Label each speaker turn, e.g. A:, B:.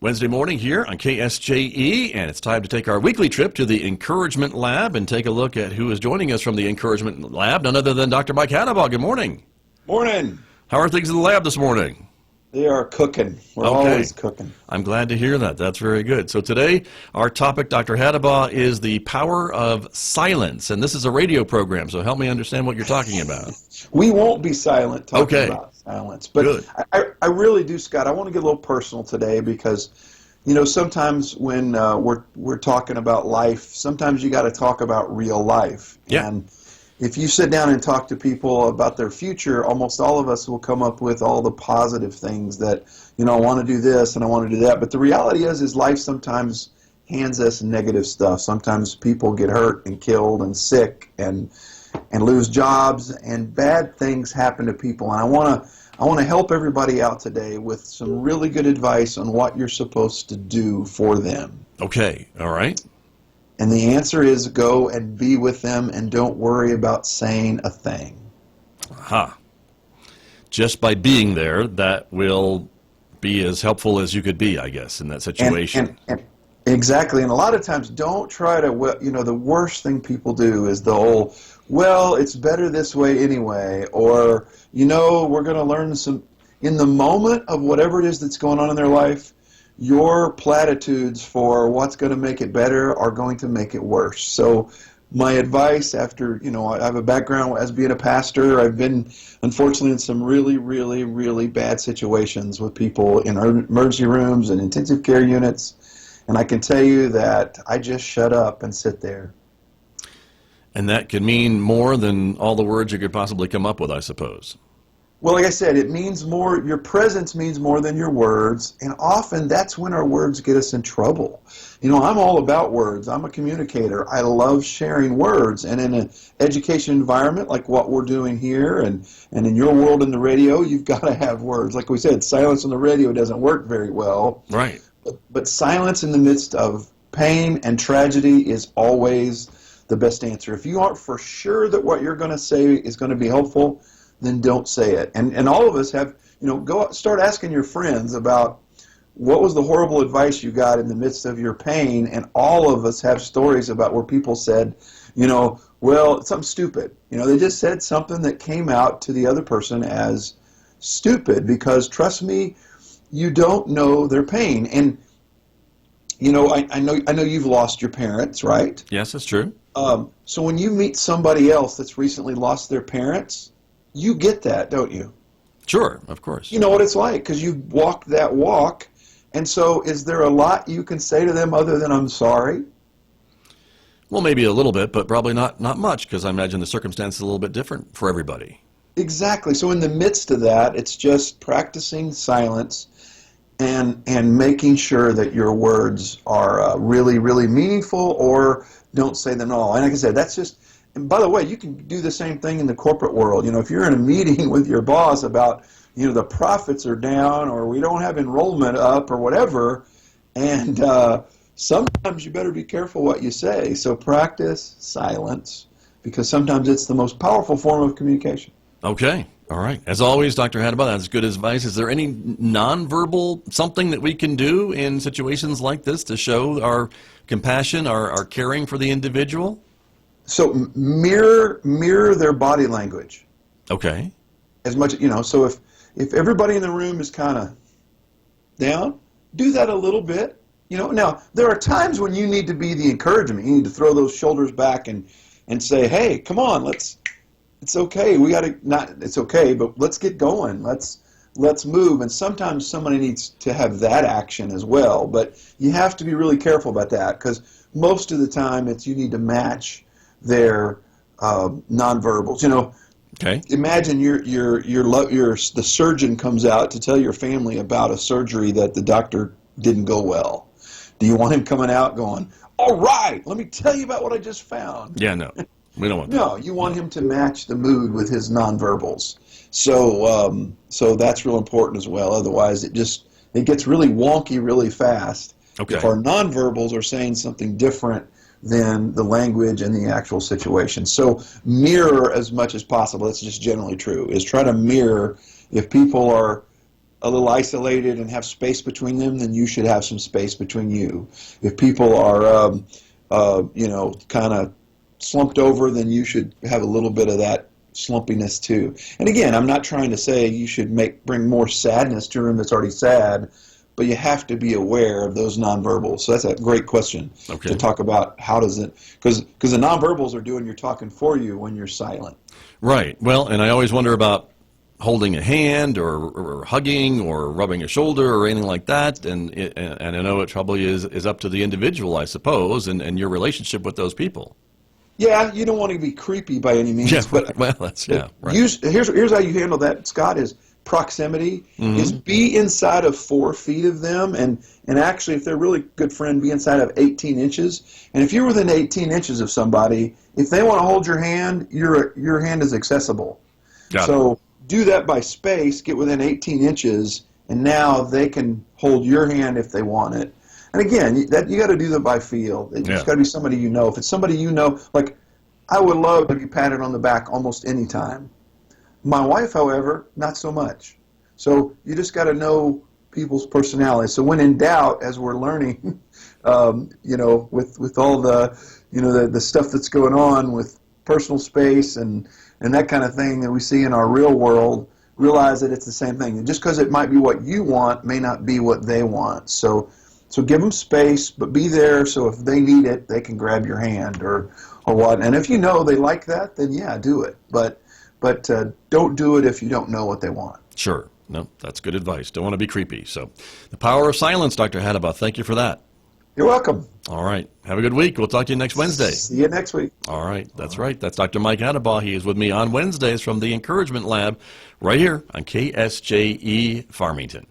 A: Wednesday morning here on KSJE, and it's time to take our weekly trip to the Encouragement Lab and take a look at who is joining us from the Encouragement Lab, none other than Dr. Mike Hattabaugh. Good morning.
B: Morning.
A: How are things in the lab this morning?
B: They are cooking. We're always cooking.
A: I'm glad to hear that. That's very good. So today, our topic, Dr. Hattabaugh, is the power of silence. And this is a radio program, so help me understand what you're talking about.
B: We won't be silent talking about silence. But I really do, Scott. I want to get a little personal today because, you know, sometimes when we're talking about life, sometimes you got to talk about real life.
A: Yeah.
B: And if you sit down and talk to people about their future, almost all of us will come up with all the positive things that, you know, I want to do this and I want to do that. But the reality is life sometimes hands us negative stuff. Sometimes people get hurt and killed and sick and lose jobs, and bad things happen to people. And I want to help everybody out today with some really good advice on what you're supposed to do for them.
A: Okay. All right.
B: And the answer is go and be with them and don't worry about saying a thing.
A: Aha. Just by being there, that will be as helpful as you could be, I guess, in that situation.
B: Exactly. And a lot of times don't try to, you know, the worst thing people do is the whole, well, it's better this way anyway, or, you know, we're going to learn some, in the moment of whatever it is that's going on in their life, your platitudes for what's going to make it better are going to make it worse. So my advice after, you know, I have a background as being a pastor. I've been, unfortunately, in some really, really, really bad situations with people in emergency rooms and intensive care units. And I can tell you that I just shut up and sit there.
A: And that could mean more than all the words you could possibly come up with, I suppose.
B: Well, like I said, it means more, your presence means more than your words, and often that's when our words get us in trouble. You know, I'm all about words. I'm a communicator. I love sharing words, and in an education environment like what we're doing here and in your world in the radio, you've got to have words. Like we said, silence on the radio doesn't work very well.
A: Right.
B: But silence in the midst of pain and tragedy is always the best answer. If you aren't for sure that what you're going to say is going to be helpful, then don't say it. And all of us have, you know, go start asking your friends about what was the horrible advice you got in the midst of your pain, and all of us have stories about where people said, you know, well, it's something stupid. You know, they just said something that came out to the other person as stupid because, trust me, you don't know their pain. And, you know, I know you've lost your parents, right?
A: Yes, that's true.
B: So when you meet somebody else that's recently lost their parents, you get that, don't you?
A: Sure, of course.
B: You know what it's like because you walked that walk. And so is there a lot you can say to them other than I'm sorry?
A: Well, maybe a little bit, but probably not much, because I imagine the circumstance is a little bit different for everybody.
B: Exactly. So in the midst of that, it's just practicing silence and making sure that your words are really, really meaningful, or don't say them at all. And like I said, that's just... And by the way, you can do the same thing in the corporate world. You know, if you're in a meeting with your boss about, you know, the profits are down or we don't have enrollment up or whatever, and sometimes you better be careful what you say. So practice silence, because sometimes it's the most powerful form of communication.
A: Okay. All right. As always, Dr. Hattabaugh, that's good advice. Is there any nonverbal something that we can do in situations like this to show our compassion, our caring for the individual?
B: So mirror their body language.
A: Okay.
B: As much, you know, so if everybody in the room is kind of down, do that a little bit. You know, now there are times when you need to be the encouragement. You need to throw those shoulders back and say, "Hey, come on, it's okay. We got to it's okay, but let's get going. Let's move." And sometimes somebody needs to have that action as well, but you have to be really careful about that, because most of the time you need to match their nonverbals. You know,
A: okay.
B: Imagine the surgeon comes out to tell your family about a surgery that the doctor didn't go well. Do you want him coming out going, "All right, let me tell you about what I just found"?
A: Yeah, no, we don't want that.
B: No, you want him to match the mood with his nonverbals. So that's real important as well. Otherwise, it gets really wonky really fast.
A: Okay.
B: If our nonverbals are saying something different than the language and the actual situation. So mirror as much as possible. That's just generally true, is try to mirror. If people are a little isolated and have space between them, then you should have some space between you. If people are, kind of slumped over, then you should have a little bit of that slumpiness too. And again, I'm not trying to say you should bring more sadness to a room that's already sad, but you have to be aware of those nonverbals. So that's a great question to talk about. How does it, because the nonverbals are doing your talking for you when you're silent.
A: Right. Well, and I always wonder about holding a hand or hugging or rubbing a shoulder or anything like that. And I know it probably is up to the individual, I suppose, and your relationship with those people.
B: Yeah, you don't want to be creepy by any means.
A: Yeah,
B: but
A: well, that's, yeah. Right.
B: Here's how you handle that, Scott, is proximity. Is be inside of 4 feet of them, and actually, if they're a really good friend, be inside of 18 inches. And if you're within 18 inches of somebody, if they want to hold your hand, your hand is accessible. So do that by space, get within 18 inches, and now they can hold your hand if they want it. And again, you got to do that by feel. It's got to be somebody you know. If it's somebody you know, like I would love to be patted on the back almost any time. My wife, however, not so much. So you just got to know people's personalities. So when in doubt, as we're learning, with all the stuff that's going on with personal space and that kind of thing that we see in our real world, realize that it's the same thing. And just because it might be what you want may not be what they want. So give them space, but be there so if they need it, they can grab your hand or what. And if you know they like that, then yeah, do it. But don't do it if you don't know what they want.
A: Sure. No, that's good advice. Don't want to be creepy. So the power of silence, Dr. Hattabaugh. Thank you for that.
B: You're welcome.
A: All right. Have a good week. We'll talk to you next Wednesday.
B: See you next week.
A: All right. That's right. That's Dr. Mike Hattabaugh. He is with me on Wednesdays from the Encouragement Lab right here on KSJE Farmington.